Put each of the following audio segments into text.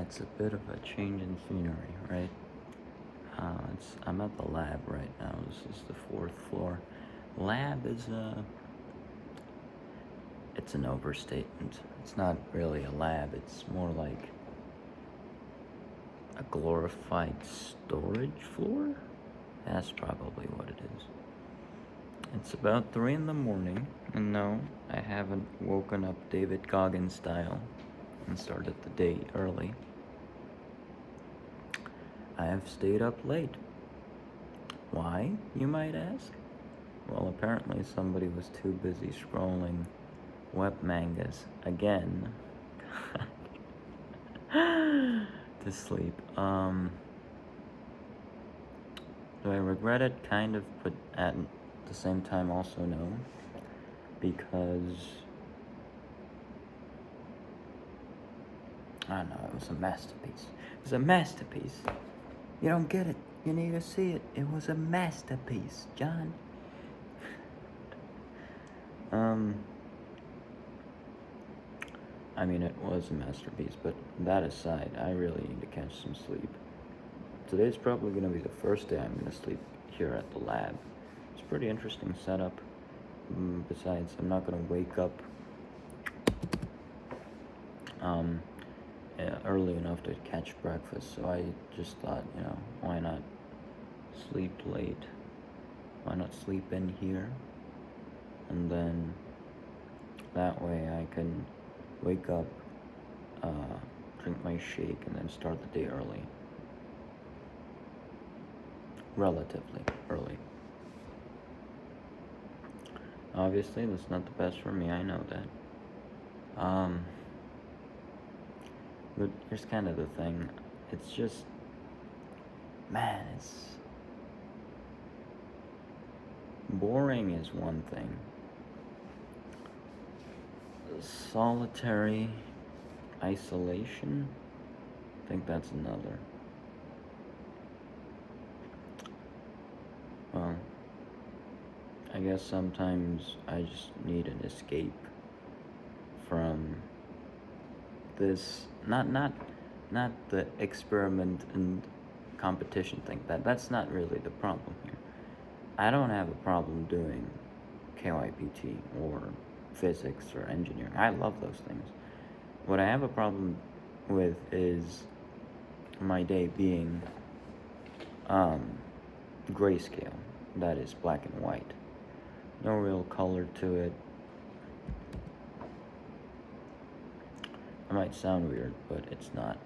it's a bit of a change in scenery, right? I'm at the lab right now. This is the 4th floor. Lab is it's an overstatement. It's not really a lab. It's more like a glorified storage floor. That's probably what it is. It's about 3 in the morning, and no, I haven't woken up David Goggins style and started the day early. I have stayed up late. Why, you might ask? Well, apparently somebody was too busy scrolling web mangas again to sleep. Do I regret it? Kind of, but at the same time also no. Because I don't know, it was a masterpiece. It was a masterpiece. You don't get it. You need to see it. It was a masterpiece, John. I mean, it was a masterpiece, but that aside, I really need to catch some sleep. Today's probably going to be the first day I'm going to sleep here at the lab. It's a pretty interesting setup. Besides, I'm not going to wake up early enough to catch breakfast, so I just thought, why not sleep late? Why not sleep in here? And then that way I can wake up, drink my shake, and then start the day early. Relatively early. Obviously, that's not the best for me, I know that. But here's kind of the thing. It's just, man, it's boring is one thing. Solitary isolation, I think that's another. Well, I guess sometimes I just need an escape from this, not the experiment and competition thing. That's not really the problem here. I don't have a problem doing KYPT or physics or engineering. I love those things. What I have a problem with is my day being grayscale. That is black and white. No real color to it. It might sound weird, but it's not.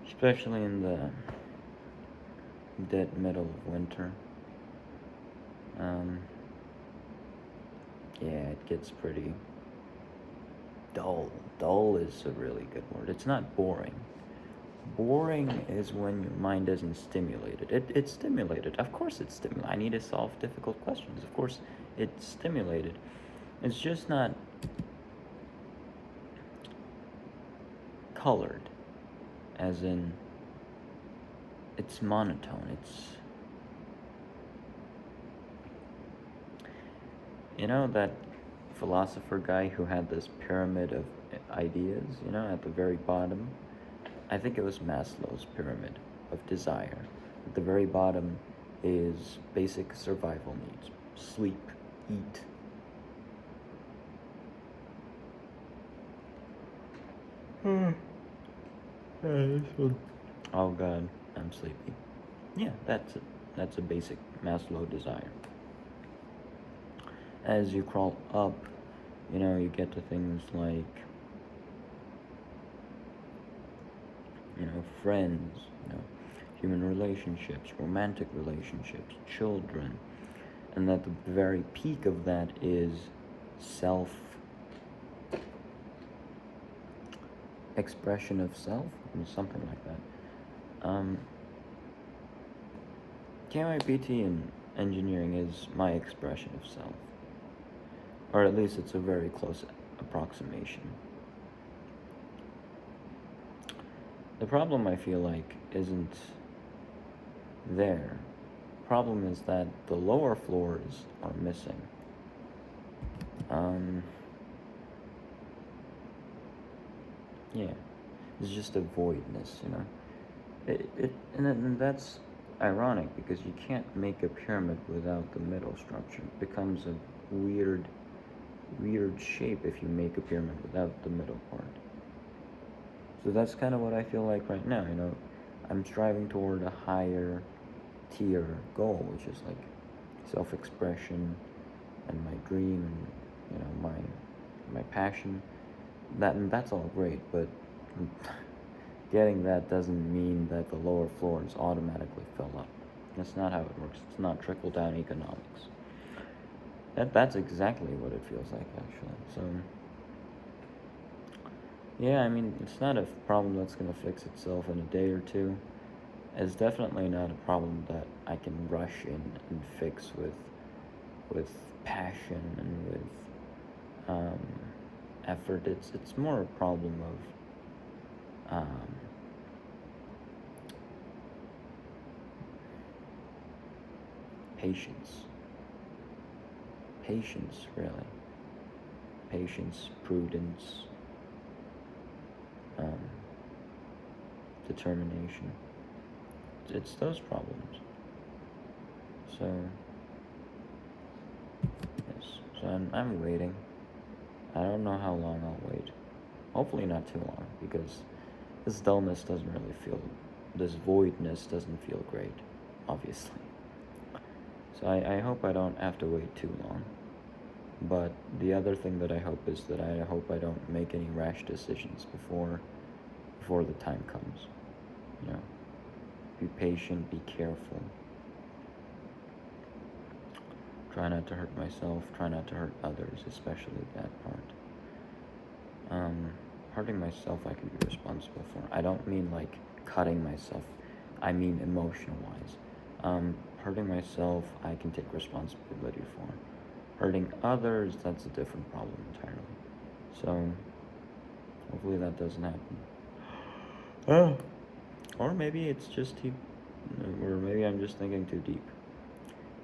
Especially in the dead middle of winter. Yeah, it gets pretty dull. Dull is a really good word. It's not boring. Boring is when your mind isn't stimulated. It's stimulated. Of course it's stimulated. I need to solve difficult questions. Of course it's stimulated. It's just not colored, as in it's monotone. It's, that philosopher guy who had this pyramid of ideas, at the very bottom. I think it was Maslow's pyramid of desire. At the very bottom is basic survival needs: sleep, eat. Oh God, I'm sleepy. Yeah, that's a basic Maslow desire. As you crawl up, you get to things like, friends, human relationships, romantic relationships, children, and at the very peak of that is expression of self, or something like that. KYPT in engineering is my expression of self, or at least it's a very close approximation. The problem, I feel like, isn't there. The problem is that the lower floors are missing. Yeah, it's just a voidness, you know. And that's ironic because you can't make a pyramid without the middle structure. It becomes a weird, weird shape if you make a pyramid without the middle part. So that's kind of what I feel like right now, you know. I'm striving toward a higher tier goal, which is like self-expression and my dream and, you know, my passion. That's all great, but getting that doesn't mean that the lower floors automatically fill up. That's not how it works. It's not trickle down economics. That's exactly what it feels like, actually. So yeah, I mean, it's not a problem that's gonna fix itself in a day or two. It's definitely not a problem that I can rush in and fix with passion and with effort. It's more a problem of patience. Patience, really. Patience, prudence, um, determination. It's those problems. So, yes. So I'm waiting. I don't know how long I'll wait. Hopefully not too long, because this dullness doesn't really feel, this voidness doesn't feel great, obviously. So I hope I don't have to wait too long. But the other thing that I hope is that I hope I don't make any rash decisions before the time comes. You know, be patient, be careful. Try not to hurt myself, try not to hurt others, especially that part. Hurting myself I can be responsible for. I don't mean like cutting myself, I mean emotional wise. Hurting myself I can take responsibility for. Hurting others, that's a different problem entirely. So, hopefully that doesn't happen. Or maybe it's just too, or maybe I'm just thinking too deep.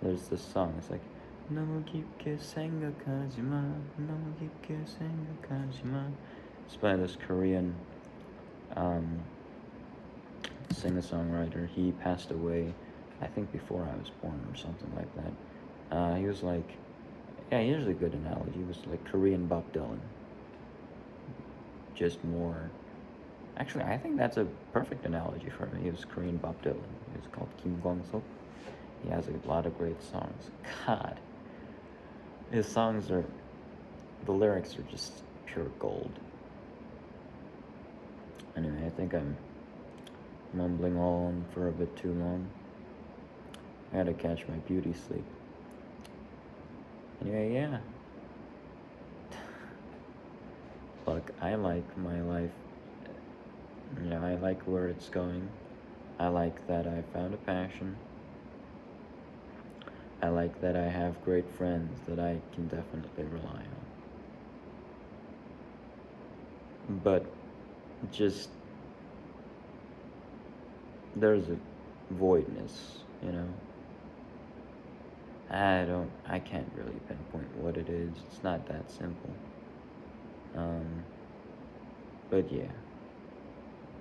There's this song, it's like, No kipke senga kajima, no kipke senga kajima. It's by this Korean singer-songwriter. He passed away, I think before I was born or something like that. He was like, yeah, here's a good analogy. He was like Korean Bob Dylan. Just more. Actually, I think that's a perfect analogy for him. He was Korean Bob Dylan. He was called Kim Kwang-sok. He has a lot of great songs. God. His songs are, the lyrics are just pure gold. Anyway, I think I'm mumbling on for a bit too long. I gotta catch my beauty sleep. Anyway, yeah. Look, I like my life. You know, I like where it's going. I like that I found a passion. I like that I have great friends that I can definitely rely on. But just, there's a voidness, you know. I can't really pinpoint what it is. It's not that simple. But yeah.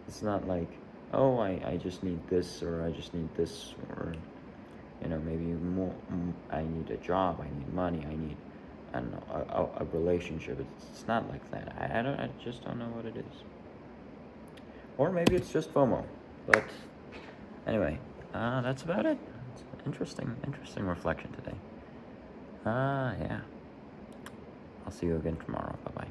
It's not like, oh, I just need this, or I just need this, or, you know, maybe more, I need a job, I need money, I need, I don't know, a relationship. It's not like that. I just don't know what it is. Or maybe it's just FOMO. But anyway, that's about it. It's interesting reflection today. Yeah. I'll see you again tomorrow. Bye-bye.